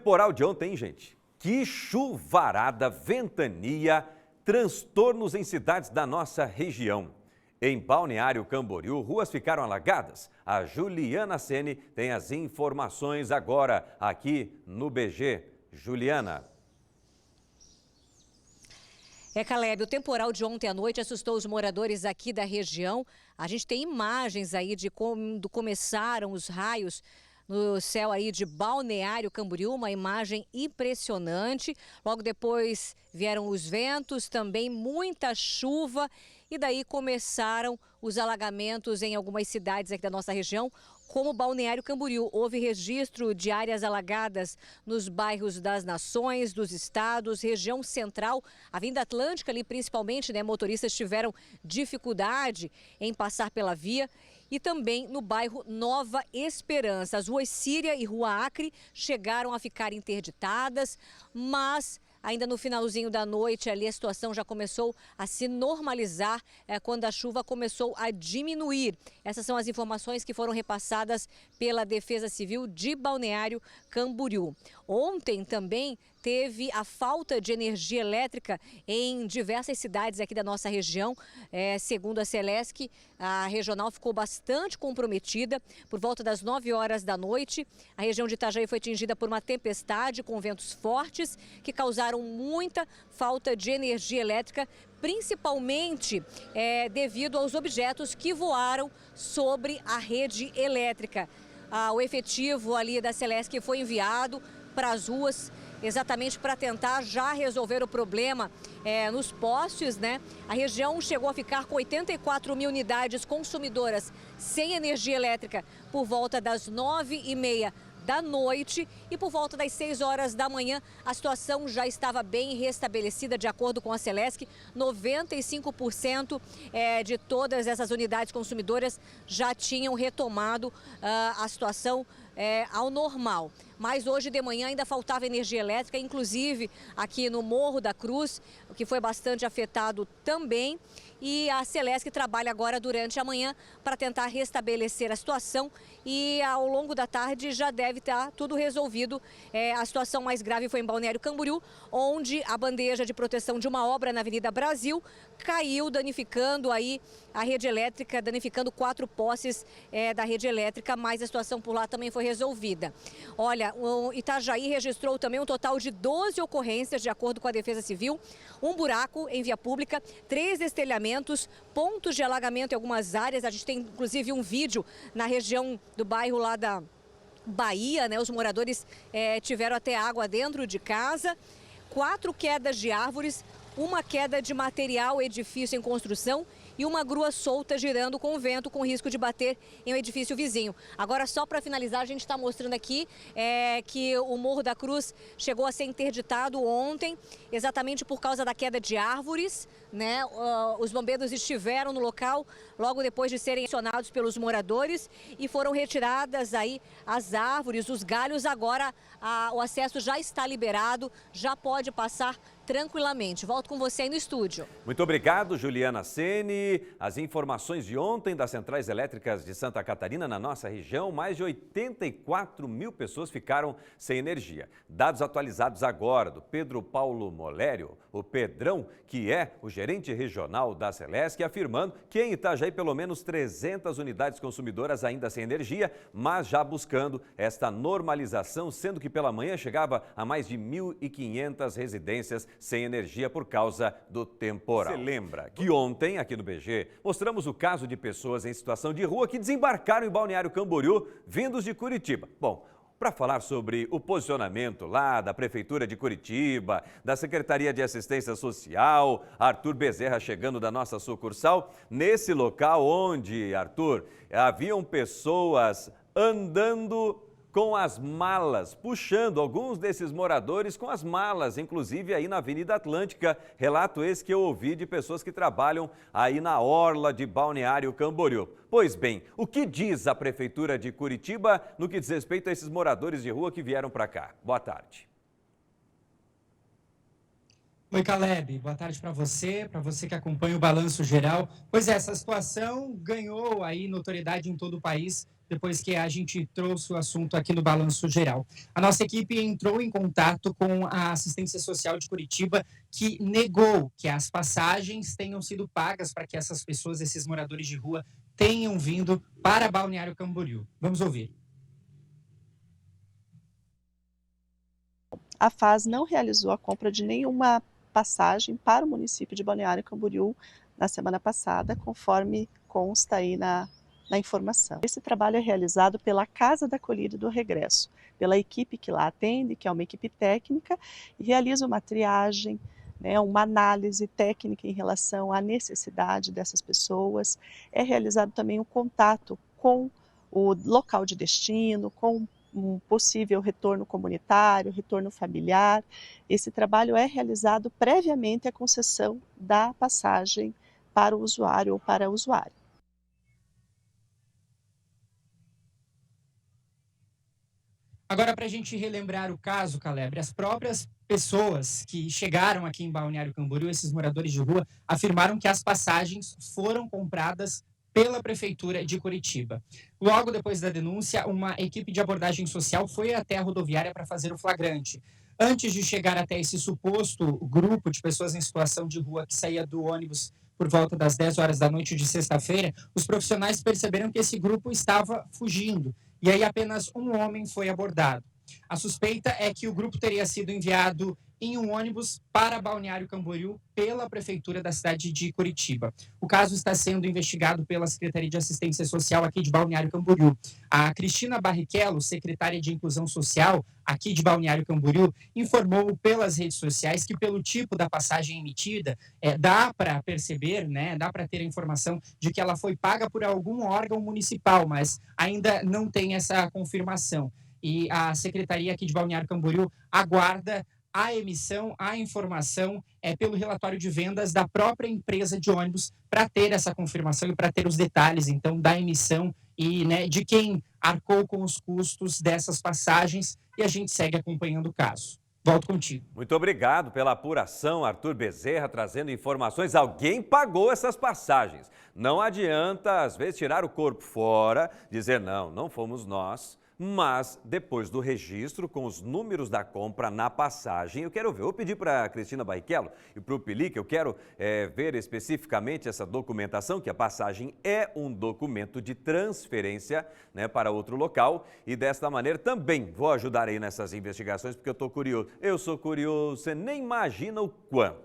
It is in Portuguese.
temporal de ontem, hein, gente? Que chuvarada, ventania, transtornos em cidades da nossa região. Em Balneário Camboriú, ruas ficaram alagadas. A Juliana Ceni tem as informações agora aqui no BG. Juliana. Caleb, o temporal de ontem à noite assustou os moradores aqui da região. A gente tem imagens aí de quando começaram os raios no céu aí de Balneário Camboriú, uma imagem impressionante. Logo depois vieram os ventos, também muita chuva. E daí começaram os alagamentos em algumas cidades aqui da nossa região, como Balneário Camboriú. Houve registro de áreas alagadas nos bairros das Nações, dos estados, região central, Avenida Atlântica ali principalmente, né? Motoristas tiveram dificuldade em passar pela via. E também no bairro Nova Esperança. As ruas Síria e Rua Acre chegaram a ficar interditadas, mas ainda no finalzinho da noite ali a situação já começou a se normalizar quando a chuva começou a diminuir. Essas são as informações que foram repassadas pela Defesa Civil de Balneário Camboriú. Ontem também teve a falta de energia elétrica em diversas cidades aqui da nossa região. Segundo a Celesc, a regional ficou bastante comprometida. Por volta das 9 horas da noite, a região de Itajaí foi atingida por uma tempestade com ventos fortes que causaram muita falta de energia elétrica, principalmente devido aos objetos que voaram sobre a rede elétrica. O efetivo ali da Celesc foi enviado para as ruas exatamente para tentar já resolver o problema nos postes, né? A região chegou a ficar com 84 mil unidades consumidoras sem energia elétrica por volta das 9h30 da noite e por volta das 6 horas da manhã a situação já estava bem restabelecida. De acordo com a Celesc, 95% de todas essas unidades consumidoras já tinham retomado a situação ao normal. Mas hoje de manhã ainda faltava energia elétrica, inclusive aqui no Morro da Cruz, o que foi bastante afetado também. E a Celesc trabalha agora durante a manhã para tentar restabelecer a situação e ao longo da tarde já deve estar tudo resolvido. A situação mais grave foi em Balneário Camboriú, onde a bandeja de proteção de uma obra na Avenida Brasil caiu, danificando aí a rede elétrica, danificando 4 postes da rede elétrica, mas a situação por lá também foi resolvida. Olha, o Itajaí registrou também um total de 12 ocorrências, de acordo com a Defesa Civil, um buraco em via pública, 3 destelhamentos, pontos de alagamento em algumas áreas. A gente tem inclusive um vídeo na região do bairro lá da Bahia, né? Os moradores tiveram até água dentro de casa, 4 quedas de árvores, uma queda de material, edifício em construção e uma grua solta girando com o vento, com risco de bater em um edifício vizinho. Agora, só para finalizar, a gente está mostrando aqui que o Morro da Cruz chegou a ser interditado ontem, exatamente por causa da queda de árvores, né? Os bombeiros estiveram no local logo depois de serem acionados pelos moradores e foram retiradas aí as árvores, os galhos. Agora o acesso já está liberado, já pode passar tranquilamente. Volto com você aí no estúdio. Muito obrigado, Juliana Ceni. As informações de ontem das centrais elétricas de Santa Catarina, na nossa região, mais de 84 mil pessoas ficaram sem energia. Dados atualizados agora do Pedro Paulo Molério, o Pedrão, que é o gerente regional da Celesc, afirmando que em Itajaí pelo menos 300 unidades consumidoras ainda sem energia, mas já buscando esta normalização, sendo que pela manhã chegava a mais de 1.500 residências sem energia por causa do temporal. Você lembra que ontem, aqui no BG, mostramos o caso de pessoas em situação de rua que desembarcaram em Balneário Camboriú, vindos de Curitiba. Bom, para falar sobre o posicionamento lá da Prefeitura de Curitiba, da Secretaria de Assistência Social, Arthur Bezerra chegando da nossa sucursal, nesse local onde, Arthur, haviam pessoas andando com as malas, puxando alguns desses moradores com as malas, inclusive aí na Avenida Atlântica. Relato esse que eu ouvi de pessoas que trabalham aí na orla de Balneário Camboriú. Pois bem, o que diz a Prefeitura de Curitiba no que diz respeito a esses moradores de rua que vieram para cá? Boa tarde. Oi, Caleb. Boa tarde para você que acompanha o Balanço Geral. Pois é, essa situação ganhou aí notoriedade em todo o país depois que a gente trouxe o assunto aqui no Balanço Geral. A nossa equipe entrou em contato com a Assistência Social de Curitiba, que negou que as passagens tenham sido pagas para que essas pessoas, esses moradores de rua, tenham vindo para Balneário Camboriú. Vamos ouvir. A FAS não realizou a compra de nenhuma passagem para o município de Balneário Camboriú na semana passada, conforme consta aí na informação. Esse trabalho é realizado pela Casa da Acolhida e do Regresso, pela equipe que lá atende, que é uma equipe técnica, e realiza uma triagem, uma análise técnica em relação à necessidade dessas pessoas. É realizado também um contato com o local de destino, com um possível retorno comunitário, retorno familiar. Esse trabalho é realizado previamente à concessão da passagem para o usuário ou para a usuária. Agora, para a gente relembrar o caso, Calebre, as próprias pessoas que chegaram aqui em Balneário Camboriú, esses moradores de rua, afirmaram que as passagens foram compradas pela Prefeitura de Curitiba. Logo depois da denúncia, uma equipe de abordagem social foi até a rodoviária para fazer o flagrante. Antes de chegar até esse suposto grupo de pessoas em situação de rua que saía do ônibus por volta das 10 horas da noite de sexta-feira, os profissionais perceberam que esse grupo estava fugindo. E aí apenas um homem foi abordado. A suspeita é que o grupo teria sido enviado em um ônibus para Balneário Camboriú pela Prefeitura da cidade de Curitiba. O caso está sendo investigado pela Secretaria de Assistência Social aqui de Balneário Camboriú. A Cristina Barrichello, secretária de Inclusão Social aqui de Balneário Camboriú, informou pelas redes sociais que pelo tipo da passagem emitida, dá para perceber, dá para ter a informação de que ela foi paga por algum órgão municipal, mas ainda não tem essa confirmação. E a Secretaria aqui de Balneário Camboriú aguarda a emissão, a informação pelo relatório de vendas da própria empresa de ônibus para ter essa confirmação e para ter os detalhes, então, da emissão e de quem arcou com os custos dessas passagens, e a gente segue acompanhando o caso. Volto contigo. Muito obrigado pela apuração, Arthur Bezerra, trazendo informações. Alguém pagou essas passagens. Não adianta, às vezes, tirar o corpo fora, dizer não fomos nós. Mas, depois do registro, com os números da compra na passagem, eu quero ver. Eu vou pedir para a Cristina Barrichello e para o Pelic, eu quero ver especificamente essa documentação, que a passagem é um documento de transferência para outro local. E desta maneira também vou ajudar aí nessas investigações, porque eu estou curioso. Eu sou curioso, você nem imagina o quanto.